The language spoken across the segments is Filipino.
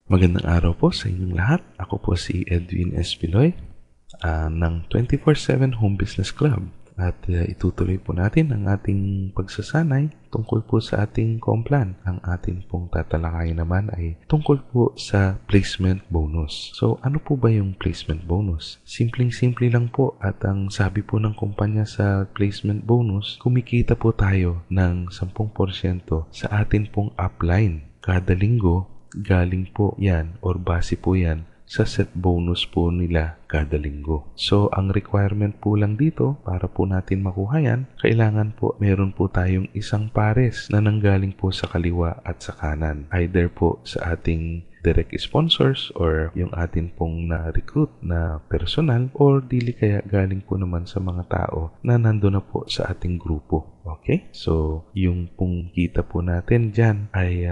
Magandang araw po sa inyong lahat. Ako po si Edwin Espiloy ng 24/7 Home Business Club. At itutuloy po natin ang ating pagsasanay tungkol po sa ating Complan. Ang ating pong tatalakayin naman ay tungkol po sa placement bonus. So ano po ba yung placement bonus? Simpleng-simple lang po at ang sabi po ng kumpanya sa placement bonus, kumikita po tayo ng 10% sa atin pong upline kada linggo. Galing po yan or base po yan sa set bonus po nila kada linggo. So, ang requirement po lang dito para po natin makuha yan, kailangan po meron po tayong isang pares na nanggaling po sa kaliwa at sa kanan. Either po sa ating direct sponsors or yung atin pong na-recruit na personal or dili kaya galing po naman sa mga tao na nando na po sa ating grupo. Okay? So, yung pong kita po natin dyan ay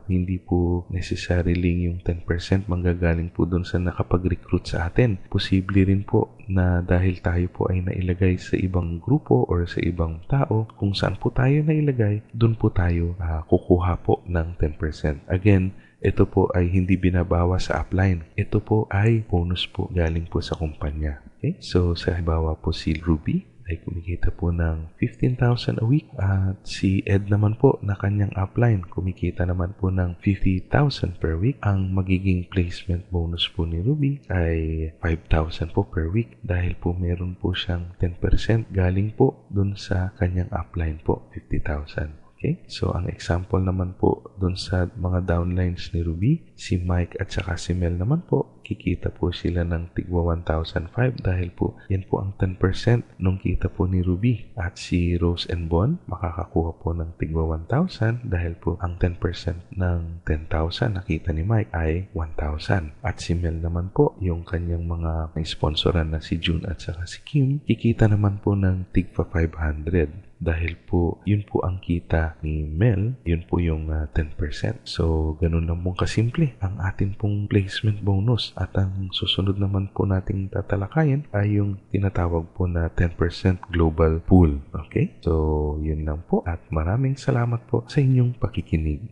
hindi po necessarily yung 10% manggagaling po dun sa nakapag-recruit sa atin. Posible rin po na dahil tayo po ay nailagay sa ibang grupo or sa ibang tao, kung saan po tayo nailagay, dun po tayo kukuha po ng 10%. Again, ito po ay hindi binabawa sa upline. Ito po ay bonus po galing po sa kumpanya. Okay? So, sa halimbawa po si Ruby ay kumikita po ng 15,000 a week at si Ed naman po na kanyang upline kumikita naman po ng 50,000 per week. Ang magiging placement bonus po ni Ruby ay 5,000 po per week dahil po meron po siyang 10% galing po dun sa kanyang upline po, 50,000. Okay? So, ang example naman po dun sa mga downlines ni Ruby, si Mike at saka si Mel naman po, kikita po sila ng tigwa 1,005 dahil po yan po ang 10% nung kita po ni Ruby. At si Rose and Bon, makakakuha po ng tigwa 1,000 dahil po ang 10% ng 10,000 nakita ni Mike ay 1,000. At si Mel naman po, yung kanyang mga sponsoran na si June at saka si Kim, kikita naman po ng tigwa 500. Dahil po, yun po ang kita ni Mel, yun po yung 10%. So, ganun lang pong kasimple ang atin pong placement bonus. At ang susunod naman po nating tatalakayin ay yung tinatawag po na 10% global pool. Okay? So, yun lang po at maraming salamat po sa inyong pakikinig.